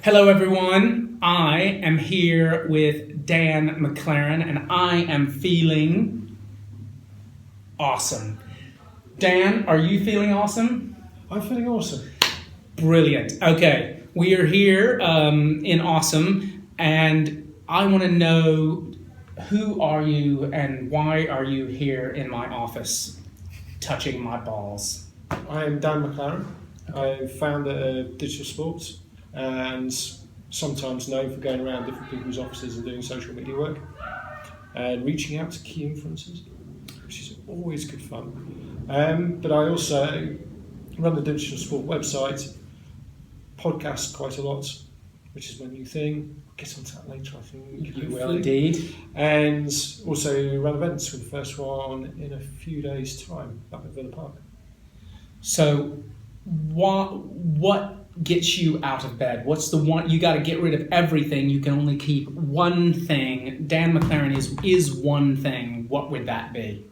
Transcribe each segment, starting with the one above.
Hello everyone, I am here with Dan McLaren and I am feeling awesome. Dan, are you feeling awesome? I'm feeling awesome. Brilliant. Okay, we are here in awesome and I want to know, who are you and why are you here in my office touching my balls? I am Dan McLaren. I'm founder of Digital Sports and sometimes known for going around different people's offices and doing social media work and reaching out to key influencers, which is always good fun. But I also run the Digital Sport website, podcast quite a lot, which is my new thing. I'll get onto that later, I think. You will indeed. And also run events, with the first one in a few days' time up at Villa Park. So what gets you out of bed? What's the one? You got to get rid of everything. You can only keep one thing. Dan McLaren is one thing. What would that be?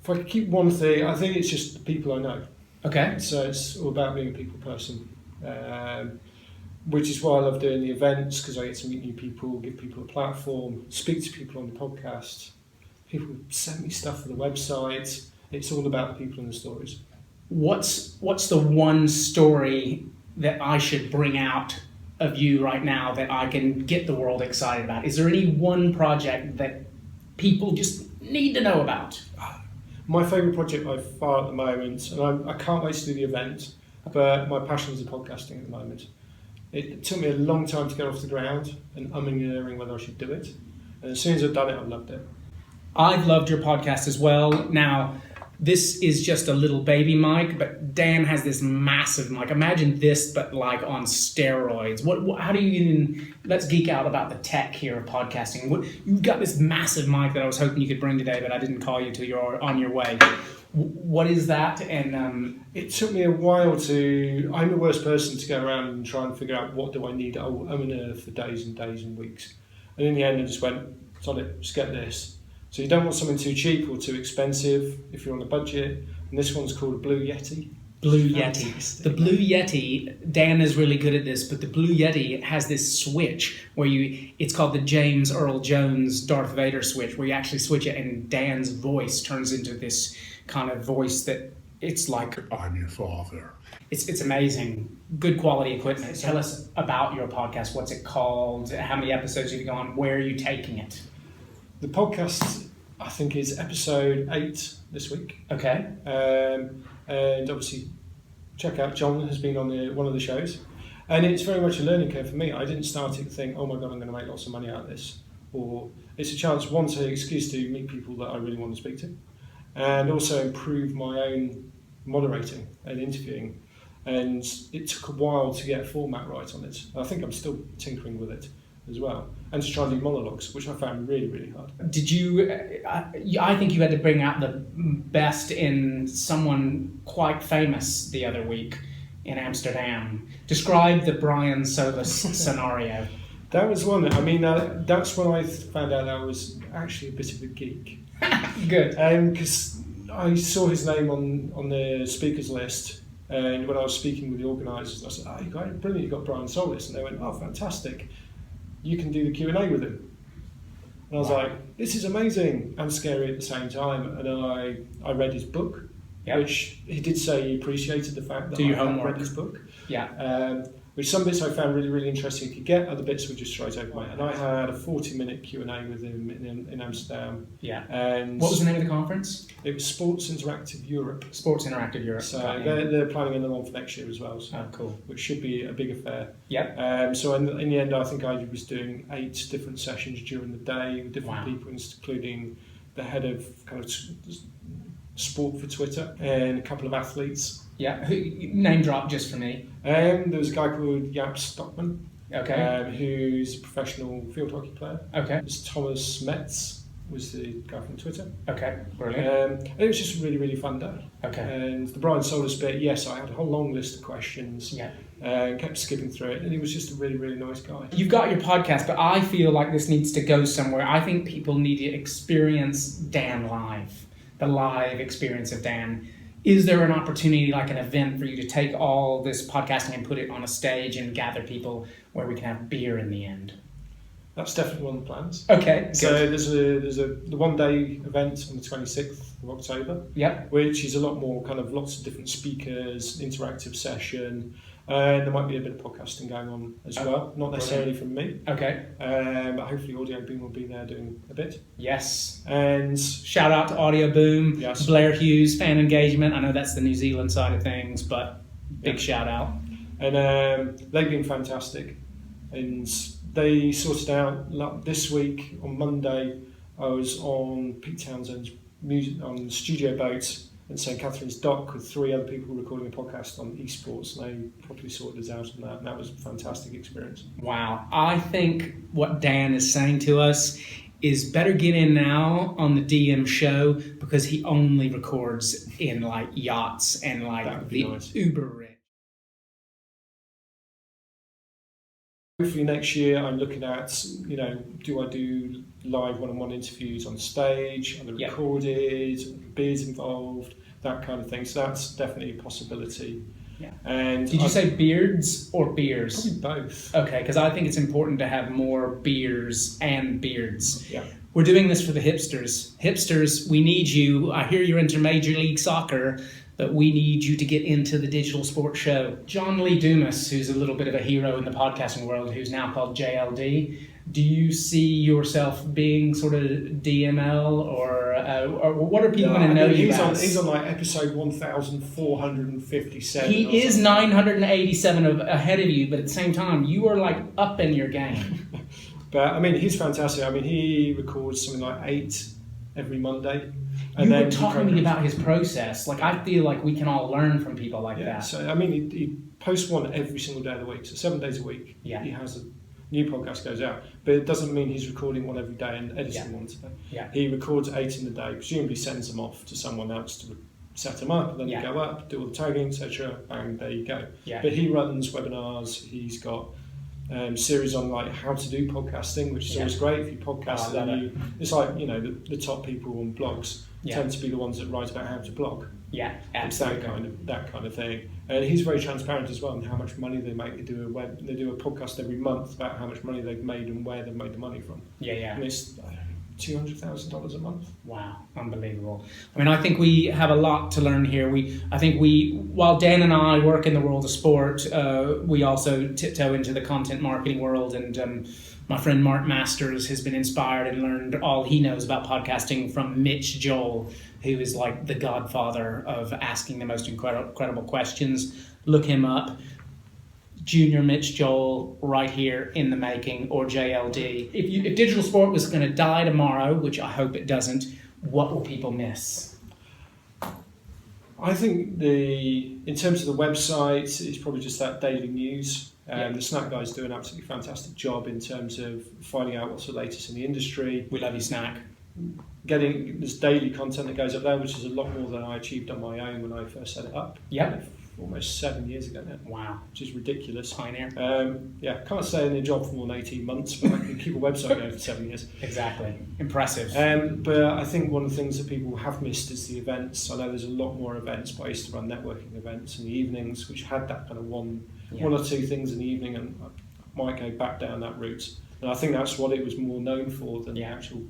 If I could keep one thing, I think it's just the people I know. Okay. So it's all about being a people person, which is why I love doing the events, because I get to meet new people, give people a platform, speak to people on the podcast. People send me stuff for the website. It's all about the people and the stories. What's the one story that I should bring out of you right now that I can get the world excited about? Is there any one project that people just need to know about? My favourite project by far at the moment, and I can't wait to do the event, but my passion is the podcasting at the moment. It took me a long time to get off the ground and umming and ahhing whether I should do it. And as soon as I've done it, I've loved it. I've loved your podcast as well. Now, this is just a little baby mic, but Dan has this massive mic. Imagine this, but like on steroids. How do you even? Let's geek out about the tech here of podcasting. You've got this massive mic that I was hoping you could bring today, but I didn't call you till you're on your way. What is that? And it took me a while to. I'm the worst person to go around and try and figure out what do I need. I'm in there for days and days and weeks, and in the end, I just went, "Sod it, just get this." So you don't want something too cheap or too expensive if you're on a budget. And this one's called a Blue Yeti. Blue Yeti. The Blue Yeti, Dan is really good at this, but the Blue Yeti has this switch where it's called the James Earl Jones Darth Vader switch, where you actually switch it and Dan's voice turns into this kind of voice that it's like, I'm your father. It's amazing. Good quality equipment. Tell us about your podcast. What's it called? How many episodes have you gone? Where are you taking it? The podcast, I think, is episode 8 this week. Okay. And obviously, check out John has been on one of the shows. And it's very much a learning curve for me. I didn't start it to think, oh my God, I'm going to make lots of money out of this. Or it's a chance, one, to excuse to meet people that I really want to speak to. And also improve my own moderating and interviewing. And it took a while to get a format right on it. I think I'm still tinkering with it as well, and to try and do monologues, which I found really, really hard. Did you? I think you had to bring out the best in someone quite famous the other week in Amsterdam. Describe the Brian Solis scenario. That was one. I mean, that's when I found out I was actually a bit of a geek. Good. Because I saw his name on the speakers list, and when I was speaking with the organisers, I said, "Oh, you got brilliant! You got Brian Solis," and they went, "Oh, fantastic! You can do the Q&A with him." And I was like, this is amazing and scary at the same time. And then I read his book, which he did say he appreciated the fact that I had read his book. Yeah. Which some bits I found really, really interesting to get, other bits were just straight over my head. And I had a 40-minute Q&A with him in Amsterdam. Yeah. And what was the name of the conference? It was Sports Interactive Europe. Sports Interactive Europe. So they're planning another one for next year as well. So, cool. Which should be a big affair. Yep. So in the end, I think I was doing 8 different sessions during the day with different people, including the head of kind of sport for Twitter and a couple of athletes. Yeah, name drop just for me. There was a guy called Jaap Stockman, okay, who's a professional field hockey player. Okay. There's Thomas Metz, was the guy from Twitter. Okay, brilliant. And it was just a really, really fun day. Okay. And the Brian Solis bit, yes, I had a whole long list of questions. Yeah. Kept skipping through it, and he was just a really, really nice guy. You've got your podcast, but I feel like this needs to go somewhere. I think people need to experience Dan live, the live experience of Dan. Is there an opportunity, like an event, for you to take all this podcasting and put it on a stage and gather people where we can have beer in the end? That's definitely one of the plans. Okay. So there's the 1 day event on the 26th of October. Yep. Which is a lot more kind of lots of different speakers, interactive session, and there might be a bit of podcasting going on as well. Not necessarily from me. Okay. But hopefully Audio Boom will be there doing a bit. Yes. And shout out to Audio Boom. Yes. Blair Hughes, fan engagement. I know that's the New Zealand side of things, but big shout out. And they've been fantastic. And they sorted out this week on Monday. I was on Pete Townsend's music on the studio boat at St Catherine's Dock with 3 other people recording a podcast on esports, and they properly sorted us out on that, and that was a fantastic experience. Wow. I think what Dan is saying to us is better get in now on the DM show, because he only records in like yachts and like the nice. uber rich. Hopefully next year I'm looking at, do I do live one-on-one interviews on stage? Are they recorded? Beers involved? That kind of thing. So that's definitely a possibility. Yeah. And did you say beards or beers? Probably both. Okay, because I think it's important to have more beers and beards. Yeah. We're doing this for the hipsters. Hipsters, we need you. I hear you're into Major League Soccer, but we need you to get into the digital sports show. John Lee Dumas, who's a little bit of a hero in the podcasting world, who's now called JLD. Do you see yourself being sort of DML, or what are people going to know you as? He's on like episode 1457. He is 987 ahead of you, but at the same time, you are like up in your game. But I mean, he's fantastic. I mean, he records something like 8 every Monday. And you were talking to me about his process. Like, I feel like we can all learn from people like that. So, I mean, he posts one every single day of the week. So 7 days a week, he has a new podcast goes out. But it doesn't mean he's recording one every day and editing one today. Yeah. He records 8 in the day, presumably sends them off to someone else to set them up, and then they go up, do all the tagging, etc. Bang, there you go. Yeah. But he runs webinars. He's got series on like how to do podcasting, which is always great. If you podcast, it's like the top people on blogs tend to be the ones that write about how to blog. Yeah, absolutely. It's that kind of thing. And he's very transparent as well on how much money they make. They do a podcast every month about how much money they've made and where they've made the money from. Yeah. And it's $200,000 a month. Wow, unbelievable. I mean, I think we have a lot to learn here. While Dan and I work in the world of sport, we also tiptoe into the content marketing world, and my friend Mark Masters has been inspired and learned all he knows about podcasting from Mitch Joel, who is like the godfather of asking the most incredible questions. Look him up. Junior Mitch Joel, right here in the making, or JLD. If digital sport was going to die tomorrow, which I hope it doesn't, what will people miss? I think in terms of the website, it's probably just that daily news. The Snack guys do an absolutely fantastic job in terms of finding out what's the latest in the industry. We love you, Snack. Getting this daily content that goes up there, which is a lot more than I achieved on my own when I first set it up. Yep. Almost 7 years ago now. Wow. Which is ridiculous. Pioneer. Can't stay in a job for more than 18 months, but I can keep a website going for 7 years. Exactly. Impressive. But I think one of the things that people have missed is the events. I know there's a lot more events, but I used to run networking events in the evenings, which had that kind of one or two things in the evening, and I might go back down that route. And I think that's what it was more known for than the actual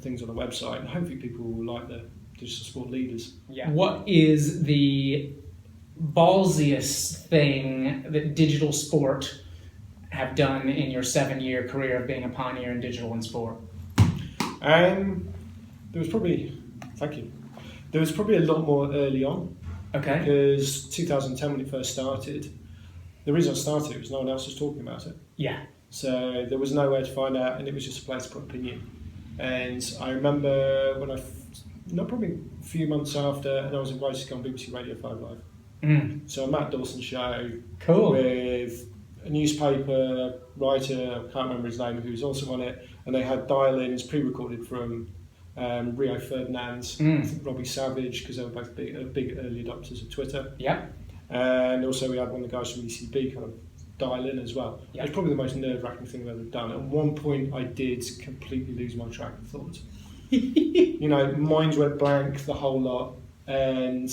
things on the website. And hopefully people will like the digital sport leaders. Yeah. What is the ballsiest thing that digital sport have done in your 7-year career of being a pioneer in digital and sport? There was probably a lot more early on. Okay. Because 2010 when it first started, the reason I started it was no one else was talking about it. Yeah. So there was nowhere to find out, and it was just a place to put opinion. And I remember when probably a few months after, and I was invited to go on BBC Radio 5 Live. So a Matt Dawson show with a newspaper writer, I can't remember his name, who was also on it, and they had dial-ins pre-recorded from Rio Ferdinand, I think Robbie Savage, because they were both big early adopters of Twitter. Yeah. And also we had one of the guys from ECB kind of dial in as well. Yeah. It was probably the most nerve-wracking thing I've ever done. At one point I did completely lose my track of thought. Mind went blank, the whole lot, and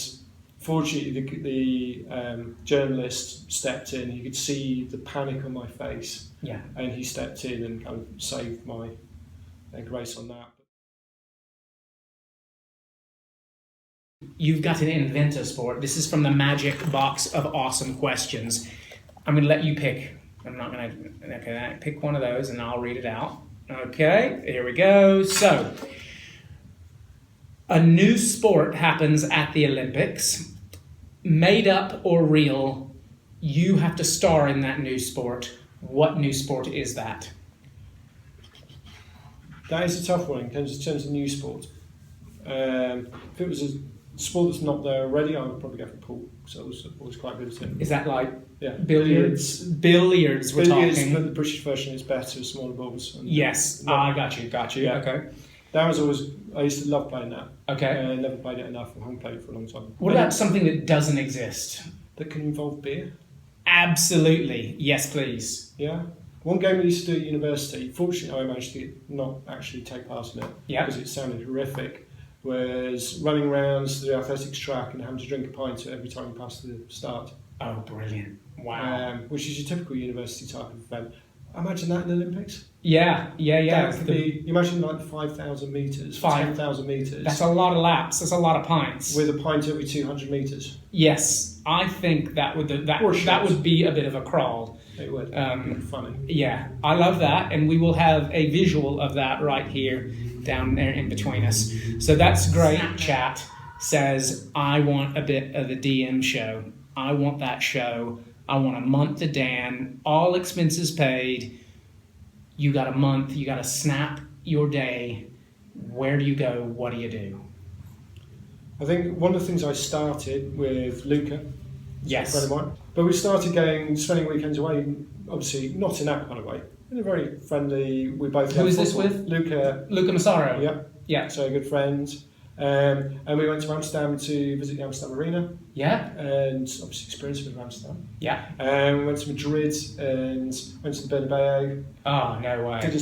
Fortunately, the journalist stepped in. You could see the panic on my face, Yeah. and he stepped in and kind of saved my grace on that. You've got to invent a sport. This is from the magic box of awesome questions. I'm going to let you pick. I'm not going to... Okay, pick one of those and I'll read it out. Okay, here we go. So, a new sport happens at the Olympics. Made up or real, you have to star in that new sport. What new sport is that? That is a tough one in terms of new sport. If it was a sport that's not there already, I would probably go for pool, because I was always quite good at it. Is that like Yeah, billiards? Billiards, we're talking. But the British version is better, smaller balls. And Yes, I got you. Yeah. Okay. That was always, I used to love playing that. Okay. Never played it enough, and haven't played it for a long time. What about something that doesn't exist? That can involve beer? Absolutely. Yes, please. Yeah. One game we used to do at university, fortunately I managed to not actually take part in it, Yeah. because it sounded horrific, was running around the athletics track and having to drink a pint every time you passed the start. Oh, brilliant. Wow. Which is your typical university type of event. Imagine that in the Olympics. Yeah. That could be, you imagine like 5,000 metres, 10,000 metres. That's a lot of laps. That's a lot of pints. With a pint every 200 metres. Yes, I think that would be a bit of a crawl. It would. Funny. Yeah, I love that, and we will have a visual of that right here down there in between us. So that's great. Chat says, I want a bit of the DM show. I want that show. I want a month to Dan, all expenses paid. You got a month, you got to snap your day. Where do you go? What do you do? I think one of the things I started with Luca, yes, a friend of mine, but we started spending weekends away, obviously not in that kind of way, in a very friendly, we both Who is this with? Luca Massaro. Yeah, so a good friend. And we went to Amsterdam to visit the Amsterdam Arena. Yeah. And obviously experience a bit of Amsterdam. Yeah. We went to Madrid and went to the Bernabeu. Oh, no way. Did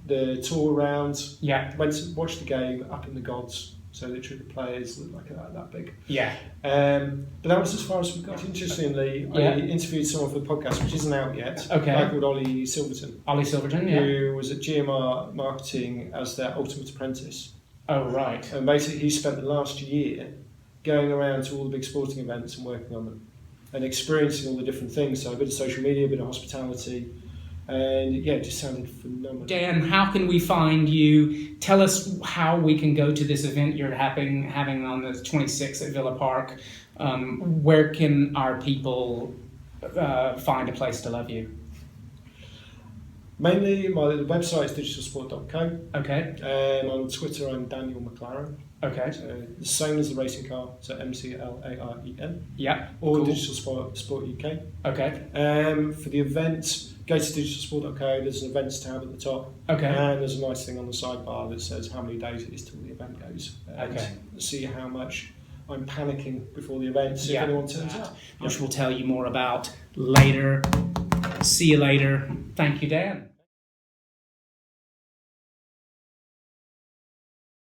the tour around. Yeah. Went to watch the game up in the gods. So literally the players look like that big. Yeah. But that was as far as we got. Interestingly, I interviewed someone for the podcast, which isn't out yet. Okay. A guy called Ollie Silverton. Ollie Silverton, yeah. Who was at GMR Marketing as their ultimate apprentice. Oh, right. And basically he spent the last year going around to all the big sporting events and working on them and experiencing all the different things. So a bit of social media, a bit of hospitality, and yeah, it just sounded phenomenal. Dan, how can we find you? Tell us how we can go to this event you're having on the 26th at Villa Park. Where can our people find a place to love you? Mainly, my website is digitalsport.co. Okay. And on Twitter, I'm Daniel McLaren. Okay. So the same as the racing car, so McLaren. Yeah. Or cool. Digital Sport UK. Okay. For the event, go to digitalsport.co. There's an events tab at the top. Okay. And there's a nice thing on the sidebar that says how many days it is till the event goes. Okay. See how much I'm panicking before the event, see if anyone turns up. Which we'll tell you more about later. See you later. Thank you, Dan.